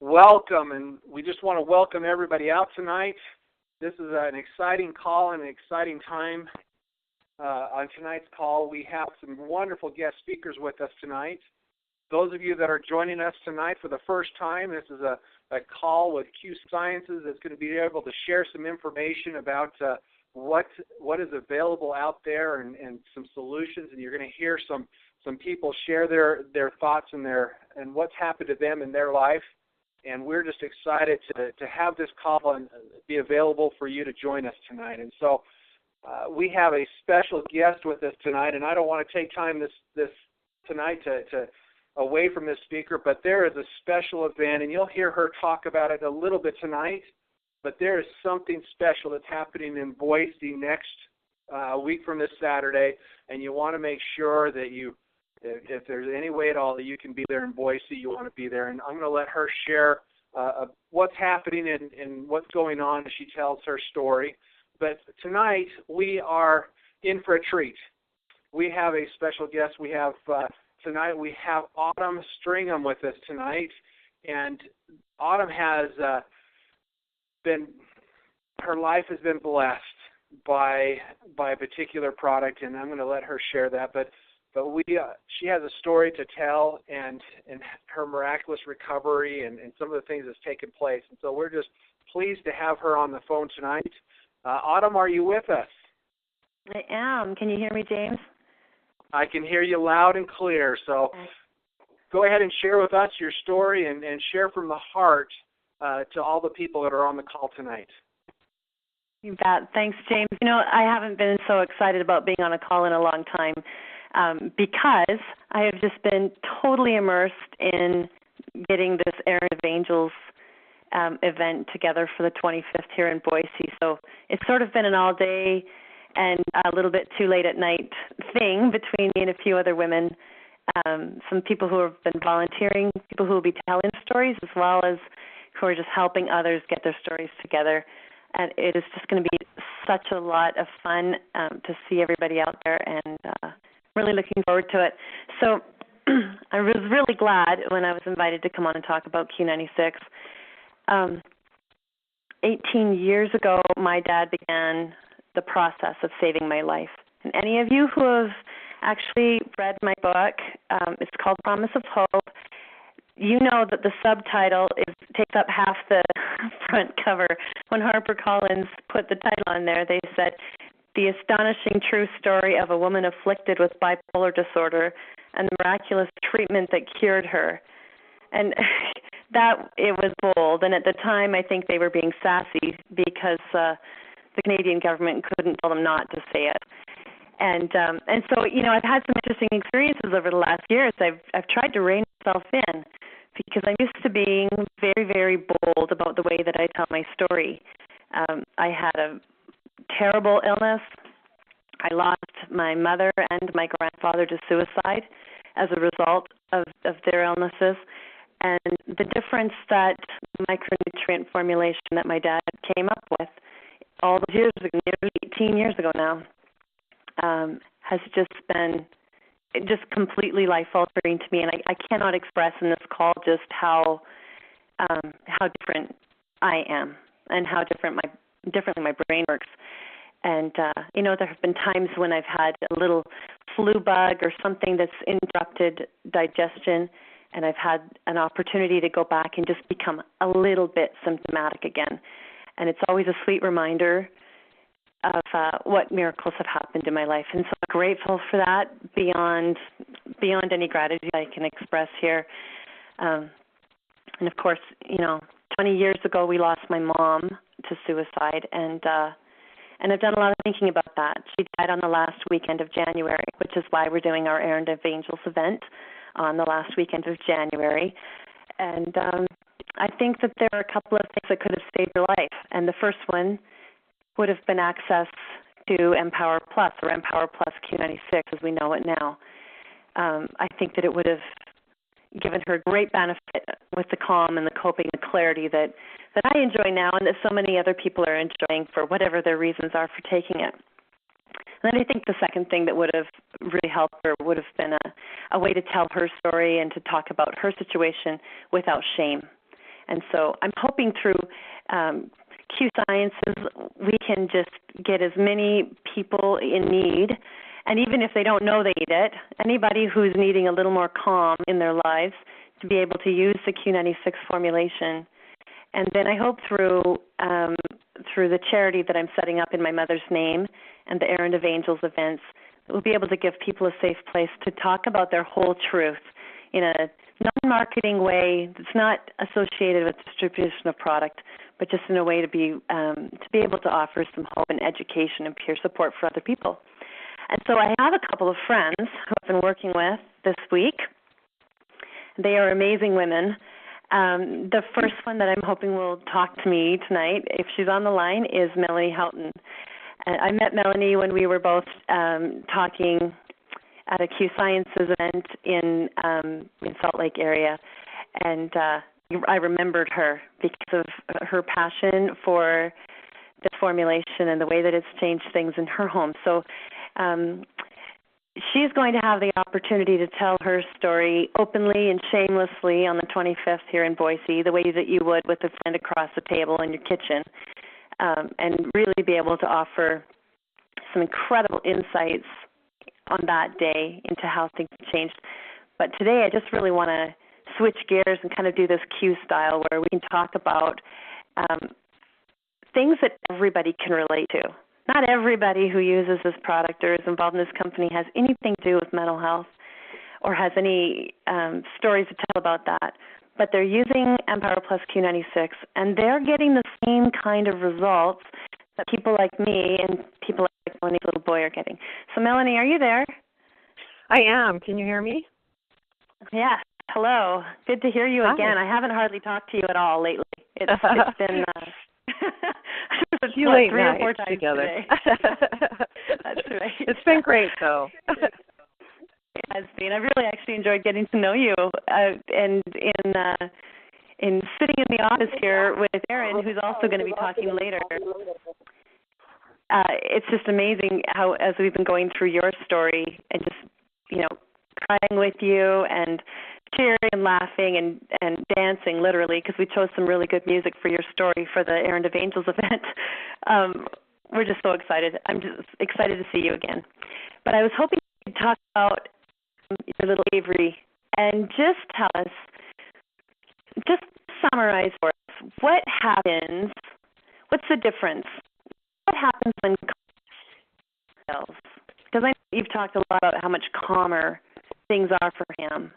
welcome, and we just want to welcome everybody out tonight. This is an exciting call and an exciting time. On tonight's call, we have some wonderful guest speakers with us tonight. Those of you that are joining us tonight for the first time, this is a call with Q Sciences that's going to be able to share some information about what is available out there and some solutions, and you're going to hear some people share their thoughts and what's happened to them in their life. And we're just excited to have this call and be available for you to join us tonight. And so we have a special guest with us tonight, and I don't want to take time this tonight to away from this speaker, but there is a special event, and you'll hear her talk about it a little bit tonight. But there is something special that's happening in Boise next week from this Saturday, and you want to make sure that if there's any way at all that you can be there in Boise, you want to be there. And I'm going to let her share what's happening and what's going on as she tells her story. But tonight, we are in for a treat. We have a special guest. Tonight we have Autumn Stringham with us tonight. And Autumn has her life has been blessed by a particular product, and I'm going to let her share that. But she has a story to tell and her miraculous recovery and some of the things that's taken place. And so we're just pleased to have her on the phone tonight. Autumn, are you with us? I am. Can you hear me, James? I can hear you loud and clear. So go ahead and share with us your story and share from the heart to all the people that are on the call tonight. You bet. Thanks, James. You know, I haven't been so excited about being on a call in a long time because I have just been totally immersed in getting this Errand of Angels event together for the 25th here in Boise. So it's sort of been an all-day and a little bit too late at night thing between me and a few other women, some people who have been volunteering, people who will be telling stories, as well as who are just helping others get their stories together. And it is just going to be such a lot of fun to see everybody out there, and really looking forward to it. So I was really glad when I was invited to come on and talk about Q96. 18 years ago, my dad began the process of saving my life. And any of you who have actually read my book, it's called Promise of Hope, you know that the subtitle takes up half the front cover. When HarperCollins put the title on there, they said, "The astonishing true story of a woman afflicted with bipolar disorder and the miraculous treatment that cured her." And it was bold. And at the time, I think they were being sassy because the Canadian government couldn't tell them not to say it. And so, you know, I've had some interesting experiences over the last years. I've tried to rein myself in because I'm used to being very, very bold about the way that I tell my story. I had a terrible illness. I lost my mother and my grandfather to suicide as a result of their illnesses. And the difference that the micronutrient formulation that my dad came up with all those years ago, nearly 18 years ago now, has just been completely life-altering to me. And I cannot express in this call just how different I am and how differently my brain works. And, you know, there have been times when I've had a little flu bug or something that's interrupted digestion, and I've had an opportunity to go back and just become a little bit symptomatic again. And it's always a sweet reminder of what miracles have happened in my life. And so I'm grateful for that beyond any gratitude I can express here. And, of course, you know, 20 years ago we lost my mom to suicide, and I've done a lot of thinking about that. She died on the last weekend of January, which is why we're doing our Errand of Angels event on the last weekend of January. And I think that there are a couple of things that could have saved her life. And the first one would have been access to Empower Plus, or Empower Plus Q96 as we know it now. I think that it would have given her great benefit with the calm and the coping and clarity that I enjoy now, and that so many other people are enjoying for whatever their reasons are for taking it. And then I think the second thing that would have really helped her would have been a way to tell her story and to talk about her situation without shame. And so I'm hoping through Q Sciences we can just get as many people in need, and even if they don't know they need it, anybody who's needing a little more calm in their lives to be able to use the Q96 formulation. And then I hope through the charity that I'm setting up in my mother's name and the Errand of Angels events, we'll be able to give people a safe place to talk about their whole truth in a non-marketing way that's not associated with distribution of product, but just in a way to be able to offer some hope and education and peer support for other people. And so I have a couple of friends who I've been working with this week. They are amazing women. The first one that I'm hoping will talk to me tonight, if she's on the line, is Melanie Houghton. I met Melanie when we were both talking at a Q Sciences event in Salt Lake area, and I remembered her because of her passion for the formulation and the way that it's changed things in her home. So she's going to have the opportunity to tell her story openly and shamelessly on the 25th here in Boise, the way that you would with a friend across the table in your kitchen, and really be able to offer some incredible insights on that day into how things have changed. But today I just really want to switch gears and kind of do this Q style where we can talk about things that everybody can relate to. Not everybody who uses this product or is involved in this company has anything to do with mental health or has any stories to tell about that. But they're using Empower Plus Q96, and they're getting the same kind of results that people like me and people like Melanie's little boy are getting. So, Melanie, are you there? I am. Can you hear me? Yes. Hello. Good to hear you again. Hi. I haven't hardly talked to you at all lately. It's been a few late 3 or 4 times together. That's right. It's been great, though. It has been. I really actually enjoyed getting to know you, and in sitting in the office here with Erin, who's also going to be talking later. It's just amazing how, as we've been going through your story and just, crying with you and cheering and laughing and dancing, literally, because we chose some really good music for your story for the Errand of Angels event. We're just so excited. I'm just excited to see you again. But I was hoping you could talk about your little Avery and just tell us, just summarize for us, what happens, what's the difference? What happens when cells? Because I know you've talked a lot about how much calmer things are for him.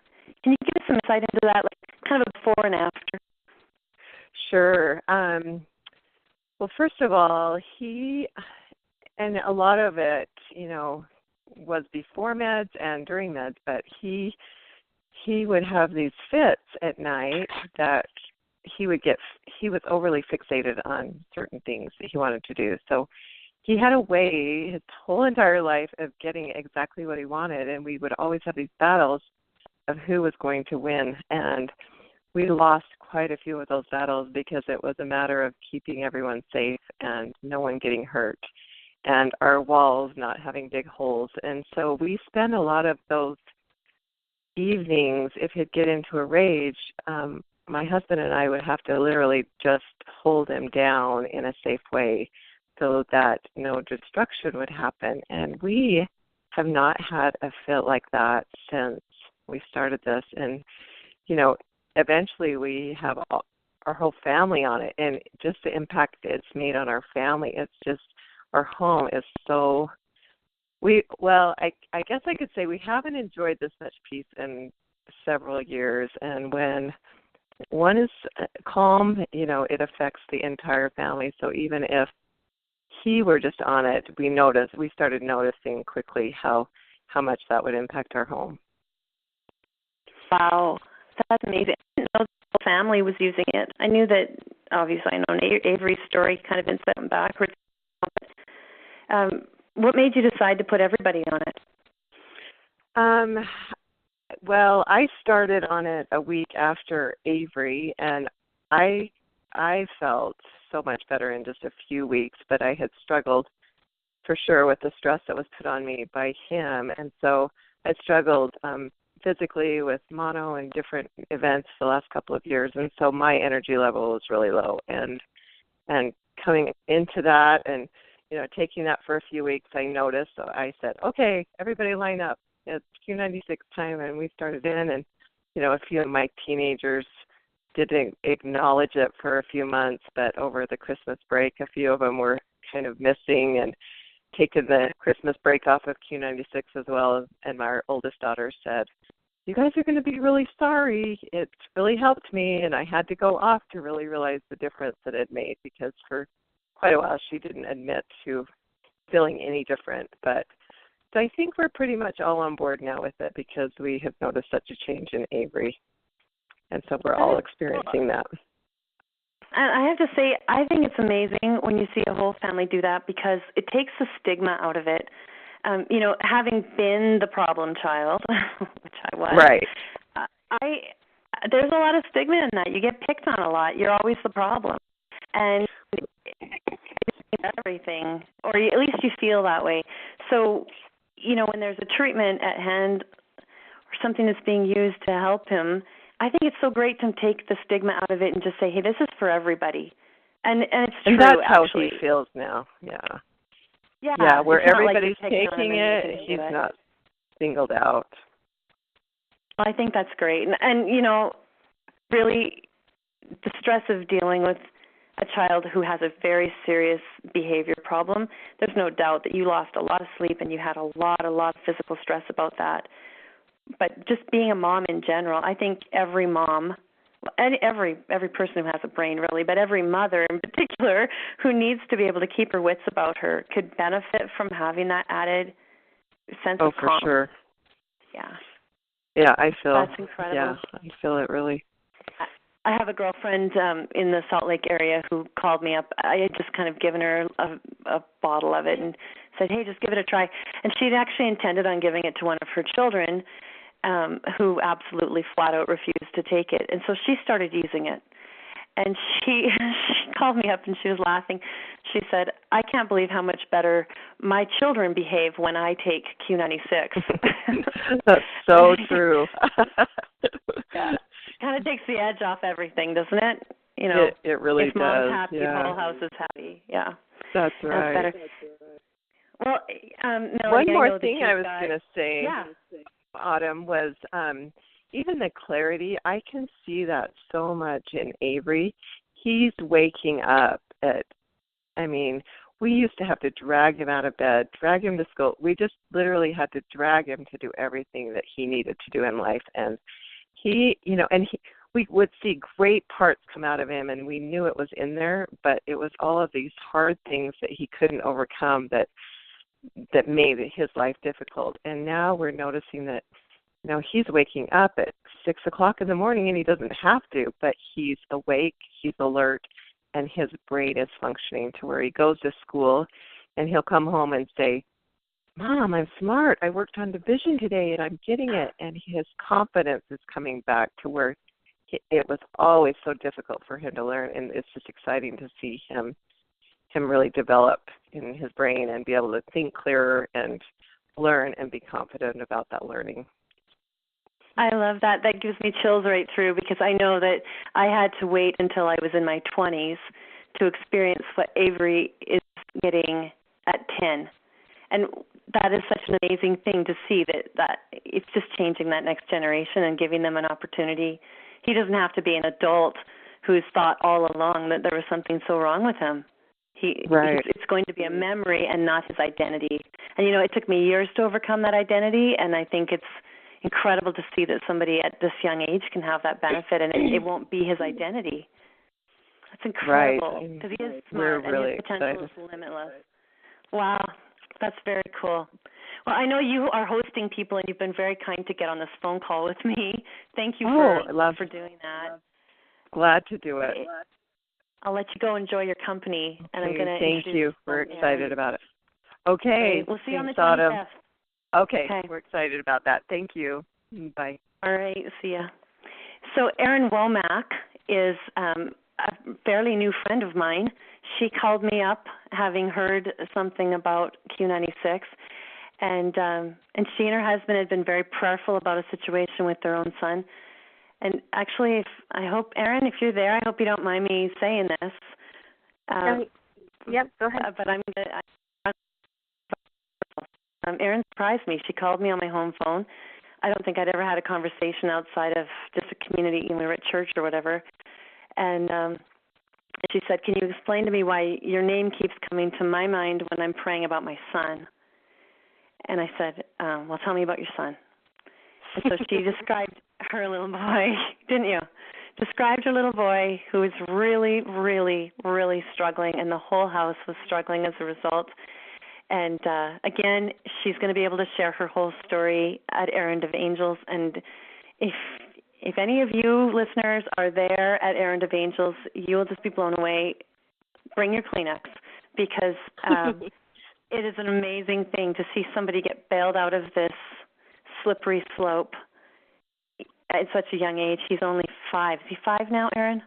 Can you give us some insight into that, like kind of a before and after? Sure. Well, first of all, and a lot of it, was before meds and during meds, but he would have these fits at night that he was overly fixated on certain things that he wanted to do. So he had a way his whole entire life of getting exactly what he wanted, and we would always have these battles of who was going to win. And we lost quite a few of those battles because it was a matter of keeping everyone safe and no one getting hurt and our walls not having big holes. And so we spent a lot of those evenings, if he'd get into a rage, my husband and I would have to literally just hold him down in a safe way so that no destruction would happen. And we have not had a fit like that since we started this. And, eventually we have our whole family on it. And just the impact it's made on our family, it's just, our home is so, I guess I could say we haven't enjoyed this much peace in several years. And when one is calm, it affects the entire family. So even if he were just on it, we started noticing quickly how much that would impact our home. Wow, that's amazing. I didn't know the whole family was using it. I knew that, obviously, I know Avery's story kind of been set backwards. What made you decide to put everybody on it? Well, I started on it a week after Avery, and I felt so much better in just a few weeks, but I had struggled for sure with the stress that was put on me by him, and so I struggled physically with mono and different events the last couple of years, and so my energy level was really low. And coming into that and, taking that for a few weeks, I noticed. So I said, okay, everybody line up. It's Q96 time, and we started in, and, a few of my teenagers didn't acknowledge it for a few months, but over the Christmas break, a few of them were kind of missing and taken the Christmas break off of Q96 as well. And my oldest daughter said, you guys are going to be really sorry. It's really helped me, and I had to go off to really realize the difference that it made, because for quite a while she didn't admit to feeling any different. But so I think we're pretty much all on board now with it, because we have noticed such a change in Avery. And so we're all experiencing that. And I have to say, I think it's amazing when you see a whole family do that, because it takes the stigma out of it. Having been the problem child, which I was, right. There's a lot of stigma in that. You get picked on a lot. You're always the problem. And everything, or at least you feel that way. So, when there's a treatment at hand or something that's being used to help him, I think it's so great to take the stigma out of it and just say, hey, this is for everybody. And it's true, and that's actually. how he feels now, yeah. Yeah, where everybody's like taking it, he's not singled out. Well, I think that's great. And really, the stress of dealing with a child who has a very serious behavior problem, there's no doubt that you lost a lot of sleep and you had a lot of physical stress about that. But just being a mom in general, I think every mom, and every person who has a brain really, but every mother in particular who needs to be able to keep her wits about her could benefit from having that added sense of calm. Oh, for sure. Yeah. Yeah, I feel that's incredible. Yeah, I feel it really. I have a girlfriend in the Salt Lake area who called me up. I had just kind of given her a bottle of it and said, hey, just give it a try. And she'd actually intended on giving it to one of her children, who absolutely flat out refused to take it. And so she started using it. And she called me up and she was laughing. She said, I can't believe how much better my children behave when I take Q96. That's so true. Yeah. Kind of takes the edge off everything, doesn't it? It really if mom's does. happy, the whole house is happy. Yeah. That's right. That's better. Well, Melody, one more thing I was going to say, Autumn, was even the clarity. I can see that so much in Avery. He's waking up we used to have to drag him out of bed, drag him to school. We just literally had to drag him to do everything that he needed to do in life. And we would see great parts come out of him, and we knew it was in there, but it was all of these hard things that he couldn't overcome that made his life difficult. And now we're noticing that, he's waking up at 6 o'clock in the morning, and he doesn't have to, but he's awake, he's alert, and his brain is functioning to where he goes to school, and he'll come home and say, Mom, I'm smart. I worked on division today, and I'm getting it. And his confidence is coming back to where it was always so difficult for him to learn, and it's just exciting to see him really develop in his brain and be able to think clearer and learn and be confident about that learning. I love that. That gives me chills right through, because I know that I had to wait until I was in my 20s to experience what Avery is getting at 10. And that is such an amazing thing to see, that it's just changing that next generation and giving them an opportunity. He doesn't have to be an adult who's thought all along that there was something so wrong with him. It's going to be a memory and not his identity. And, it took me years to overcome that identity, and I think it's incredible to see that somebody at this young age can have that benefit, and it won't be his identity. That's incredible, because he is smart, really and his potential excited. is limitless. Wow, that's very cool. Well, I know you are hosting people, and you've been very kind to get on this phone call with me. Thank you for doing that. Glad to do it. I'll let you go enjoy your company, and I'm going to thank you. We're excited about it. Okay. We'll see you on the 25th. Okay, we're excited about that. Thank you. Bye. All right, see ya. So Erin Womack is a fairly new friend of mine. She called me up having heard something about Q96, And she and her husband had been very prayerful about a situation with their own son. And actually, I hope, Erin, if you're there, I hope you don't mind me saying this. Yep, go ahead. But Erin surprised me. She called me on my home phone. I don't think I'd ever had a conversation outside of just a community, we were at church or whatever. And she said, "Can you explain to me why your name keeps coming to my mind when I'm praying about my son?" And I said, "Well, tell me about your son." And so she described her little boy, didn't you? Described her little boy who was really, really, really struggling, and the whole house was struggling as a result. And again, she's going to be able to share her whole story at Errand of Angels. And if any of you listeners are there at Errand of Angels, you will just be blown away. Bring your Kleenex, because it is an amazing thing to see somebody get bailed out of this slippery slope at such a young age. He's only 5. Is he 5 now, Erin?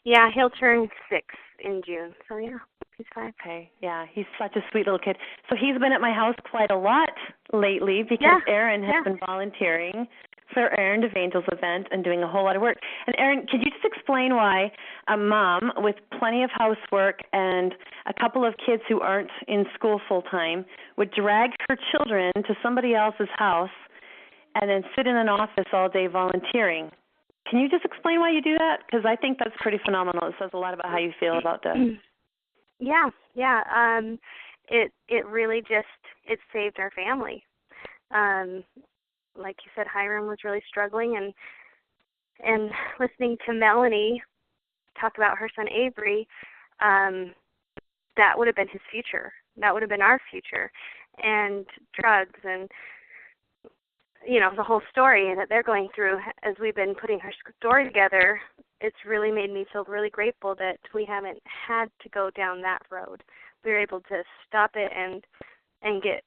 Yeah, he'll turn 6 in June. So, yeah, he's 5. Okay, yeah, he's such a sweet little kid. So he's been at my house quite a lot lately because Erin has been volunteering for Errand of Angels event and doing a whole lot of work. And Erin, could you just explain why a mom with plenty of housework and a couple of kids who aren't in school full time would drag her children to somebody else's house and then sit in an office all day volunteering? Can you just explain why you do that? Because I think that's pretty phenomenal. It says a lot about how you feel about this. Yeah. It really just, it saved our family. Like you said, Hiram was really struggling, and listening to Melanie talk about her son Avery, that would have been his future. That would have been our future. And drugs and, the whole story that they're going through as we've been putting her story together, it's really made me feel really grateful that we haven't had to go down that road. We were able to stop it and get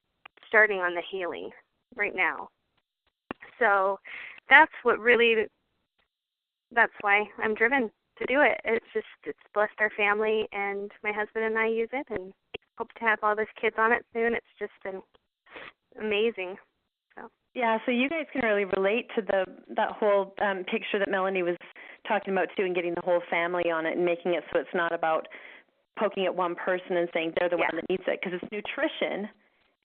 starting on the healing right now. So that's why I'm driven to do it. It's blessed our family, and my husband and I use it, and hope to have all those kids on it soon. It's just been amazing. Yeah, so you guys can really relate to that whole picture that Melanie was talking about too, and getting the whole family on it and making it so it's not about poking at one person and saying they're the one that needs it, because it's nutrition.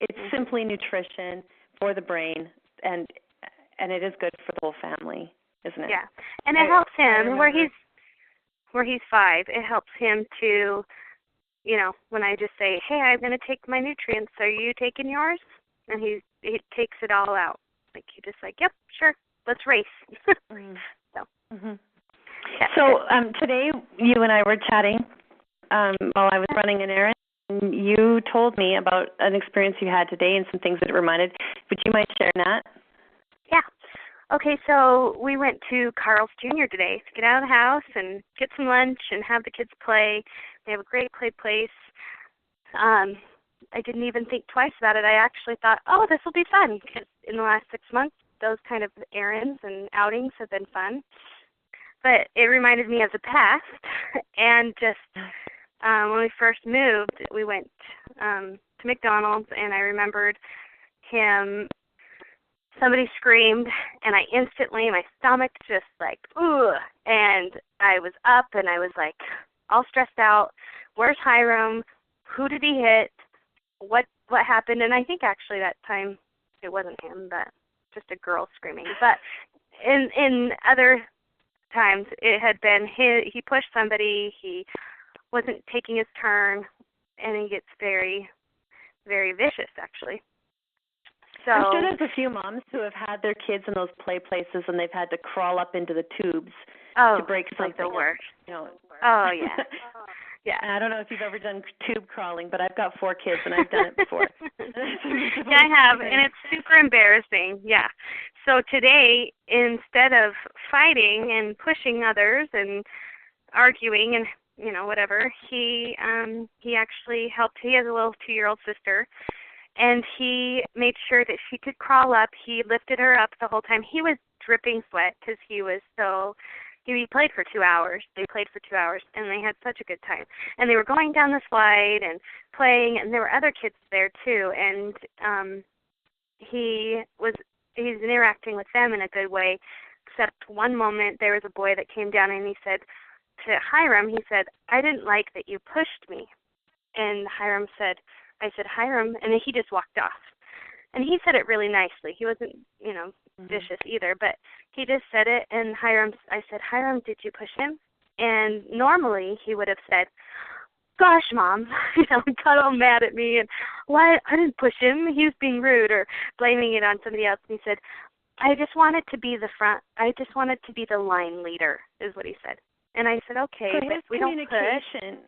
It's simply nutrition for the brain, and it is good for the whole family, isn't it? Yeah, and it helps him where he's 5. It helps him to, when I just say, "Hey, I'm going to take my nutrients. Are you taking yours?" And he takes it all out. Like, he just like, "Yep, sure, let's race." So today you and I were chatting while I was running an errand, and you told me about an experience you had today and some things that it reminded. Would you mind sharing that? Yeah. Okay, so we went to Carl's Jr. today to get out of the house and get some lunch and have the kids play. They have a great play place. I didn't even think twice about it. I actually thought, oh, this will be fun, because in the last 6 months, those kind of errands and outings have been fun. But it reminded me of the past, and just when we first moved, we went to McDonald's, and I remembered somebody screamed, and I instantly, my stomach just like, ooh, and I was up, and I was like all stressed out. Where's Hiram? Who did he hit? What happened? And I think actually that time it wasn't him, but just a girl screaming. But in other times it had been he pushed somebody, he wasn't taking his turn, and he gets very, very vicious actually. So I'm sure there's a few moms who have had their kids in those play places and they've had to crawl up into the tubes to break something. Like the worst. Oh yeah. Yeah. I don't know if you've ever done tube crawling, but I've got 4 kids and I've done it before. Yeah, I have, and it's super embarrassing. Yeah. So today, instead of fighting and pushing others and arguing and whatever, he actually helped. He has a little 2-year-old sister, and he made sure that she could crawl up. He lifted her up the whole time. He was dripping sweat because he was so he played for 2 hours. They played for 2 hours, and they had such a good time. And they were going down the slide and playing, and there were other kids there too. And he's interacting with them in a good way. Except one moment, there was a boy that came down, and he said to Hiram, he said, "I didn't like that you pushed me." And Hiram said, I said, "Hiram," and then he just walked off. And he said it really nicely. He wasn't, vicious either, but he just said it. And I said, "Hiram, did you push him?" And normally he would have said, "Gosh, Mom," got all mad at me and, "Why, I didn't push him. He was being rude," or blaming it on somebody else. And he said, "I just wanted to be I just wanted to be the line leader," is what he said. And I said, "Okay, so but we don't push." communication.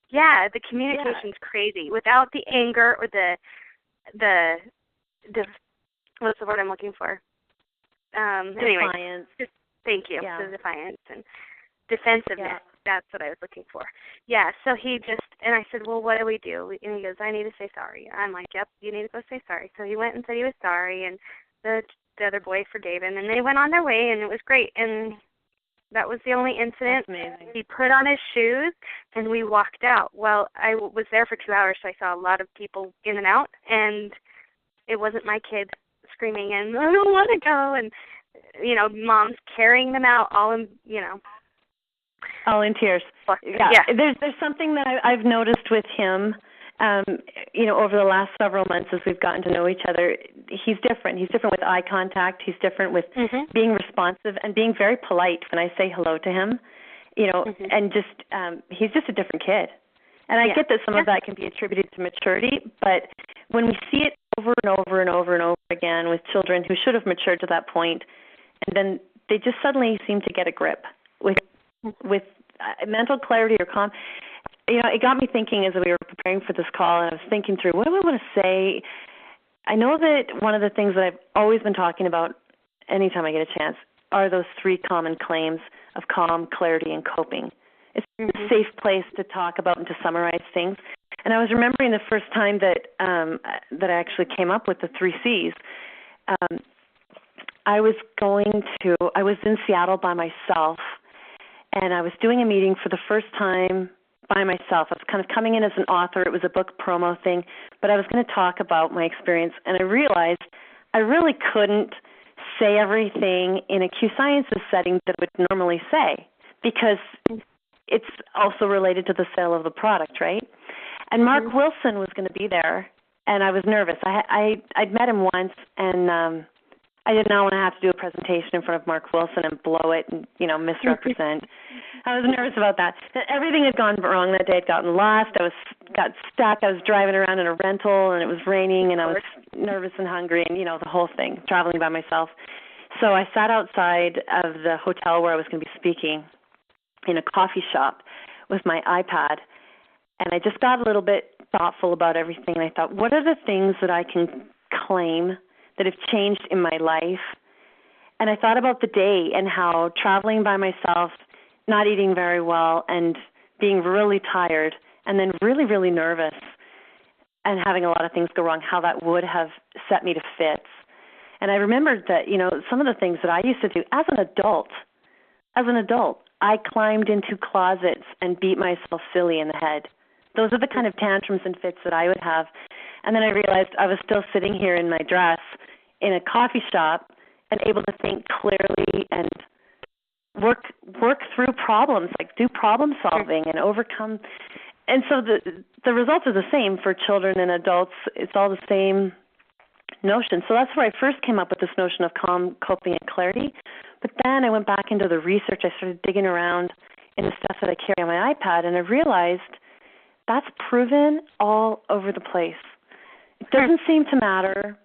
Yeah, the communication's crazy. Without the anger or the what's the word I'm looking for? Anyway, Defiance. Thank you. Yeah. The defiance and defensiveness. Yeah. That's what I was looking for. Yeah, so and I said, "Well, what do we do?" And he goes, "I need to say sorry." I'm like, "Yep, you need to go say sorry." So he went and said he was sorry, and the other boy forgave him, and they went on their way, and it was great. And that was the only incident. That's amazing. He put on his shoes, and we walked out. Well, I was there for 2 hours, so I saw a lot of people in and out, and it wasn't my kid screaming, and "I don't want to go," and, moms carrying them out all in, All in tears. Yeah. There's something that I've noticed with him, over the last several months as we've gotten to know each other. He's different. He's different with eye contact. He's different with being responsive and being very polite when I say hello to him. And just he's just a different kid. And I get that some of that can be attributed to maturity, but when we see it over and over and over and over again with children who should have matured to that point, and then they just suddenly seem to get a grip with mental clarity or calm. It got me thinking as we were preparing for this call, and I was thinking through, what do I want to say? I know that one of the things that I've always been talking about anytime I get a chance are those 3 common claims of calm, clarity, and coping. It's a safe place to talk about and to summarize things. And I was remembering the first time that I actually came up with the 3 C's. I was in Seattle by myself, and I was doing a meeting for the first time by myself. I was kind of coming in as an author. It was a book promo thing, but I was going to talk about my experience, and I realized I really couldn't say everything in a Q Sciences setting that I would normally say, because it's also related to the sale of the product, right? And Mark Wilson was going to be there, and I was nervous. I'd met him once, and I did not want to have to do a presentation in front of Mark Wilson and blow it and, misrepresent. I was nervous about that. Everything had gone wrong that day. I'd gotten lost. I got stuck. I was driving around in a rental, and it was raining, and I was nervous and hungry, and, the whole thing, traveling by myself. So I sat outside of the hotel where I was going to be speaking in a coffee shop with my iPad, and I just got a little bit thoughtful about everything, and I thought, what are the things that I can claim that have changed in my life? And I thought about the day and how traveling by myself, not eating very well, and being really tired, and then really, really nervous, and having a lot of things go wrong, how that would have set me to fits. And I remembered that, some of the things that I used to do as an adult, I climbed into closets and beat myself silly in the head. Those are the kind of tantrums and fits that I would have. And then I realized I was still sitting here in my dress in a coffee shop and able to think clearly and work through problems, like do problem solving and overcome. And so the results are the same for children and adults. It's all the same notion. So that's where I first came up with this notion of calm, coping, and clarity. But then I went back into the research. I started digging around in the stuff that I carry on my iPad, and I realized that's proven all over the place. It doesn't seem to matter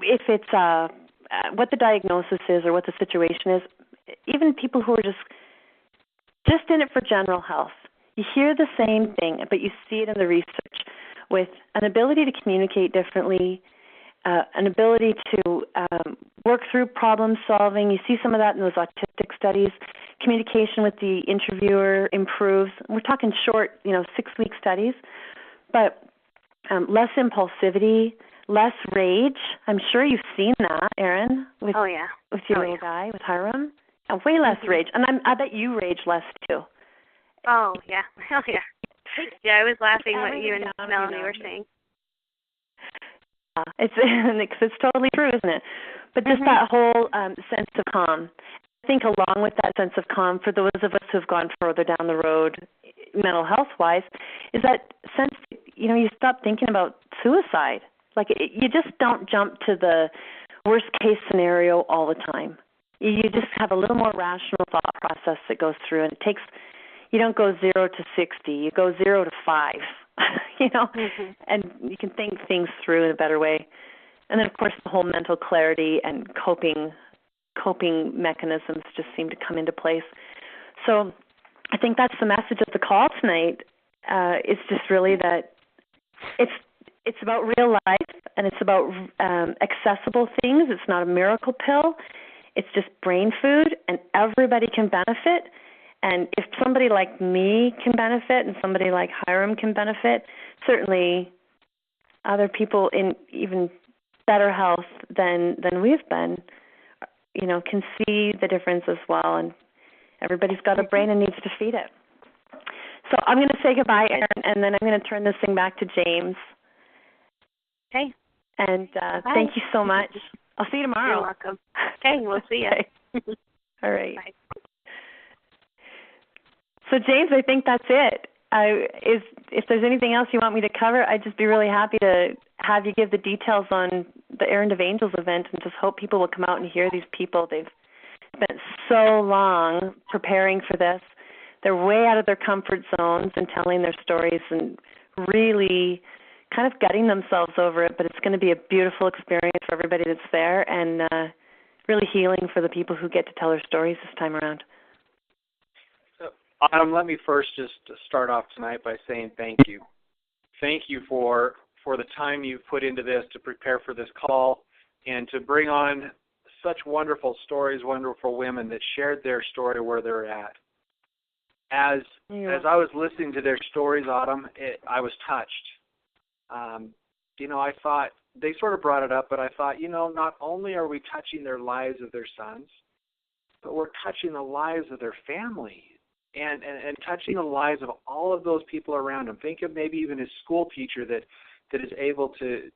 if it's what the diagnosis is or what the situation is. Even people who are just in it for general health, you hear the same thing, but you see it in the research with an ability to communicate differently, an ability to work through problem solving. You see some of that in those autistic studies. Communication with the interviewer improves. We're talking short, 6-week studies, but less impulsivity, less rage. I'm sure you've seen that, Erin, with your little guy, with Hiram. way less rage. And I bet you rage less too. Oh, yeah. Hell yeah. Yeah, I was laughing what you and Melanie were saying. It's totally true, isn't it? But just that whole sense of calm. I think along with that sense of calm, for those of us who have gone further down the road, mental health-wise, is that sense, you stop thinking about suicide. Like, you just don't jump to the worst-case scenario all the time. You just have a little more rational thought process that goes through, and it takes, you don't go 0 to 60, you go 0 to 5, and you can think things through in a better way. And then, of course, the whole mental clarity and coping mechanisms just seem to come into place. So I think that's the message of the call tonight. It's just really that it's about real life, and it's about accessible things. It's not a miracle pill. It's just brain food, and everybody can benefit. And if somebody like me can benefit and somebody like Hiram can benefit, certainly other people in even better health than we've been, can see the difference as well. And everybody's got a brain and needs to feed it. So I'm going to say goodbye, Erin, and then I'm going to turn this thing back to James. Okay. And thank you so much. I'll see you tomorrow. You're welcome. Okay, we'll see you. Okay. All right. Bye. So, James, I think that's it. If there's anything else you want me to cover, I'd just be really happy to have you give the details on the Errand of Angels event, and just hope people will come out and hear these people. They've spent so long preparing for this. They're way out of their comfort zones and telling their stories and really kind of gutting themselves over it, but it's going to be a beautiful experience for everybody that's there, and really healing for the people who get to tell their stories this time around. Adam, let me first just start off tonight by saying thank you. Thank you for the time you've put into this to prepare for this call and to bring on such wonderful stories, wonderful women that shared their story where they're at. As I was listening to their stories, Autumn, I was touched. I thought, they sort of brought it up, but I thought, not only are we touching their lives of their sons, but we're touching the lives of their family and touching the lives of all of those people around them. Think of maybe even his school teacher that is able to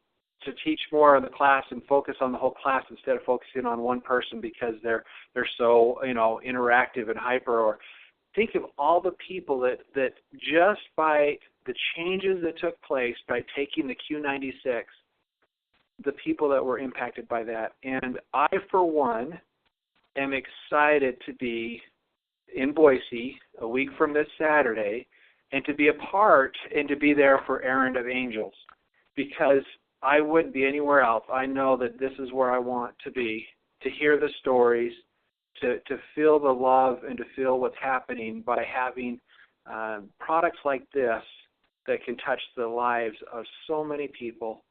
teach more in the class and focus on the whole class instead of focusing on one person because they're so, interactive and hyper. Or think of all the people that just by the changes that took place by taking the Q96, the people that were impacted by that. And I, for one, am excited to be in Boise a week from this Saturday and to be a part and to be there for Errand of Angels, because I wouldn't be anywhere else. I know that this is where I want to be, to hear the stories, to feel the love and to feel what's happening by having products like this that can touch the lives of so many people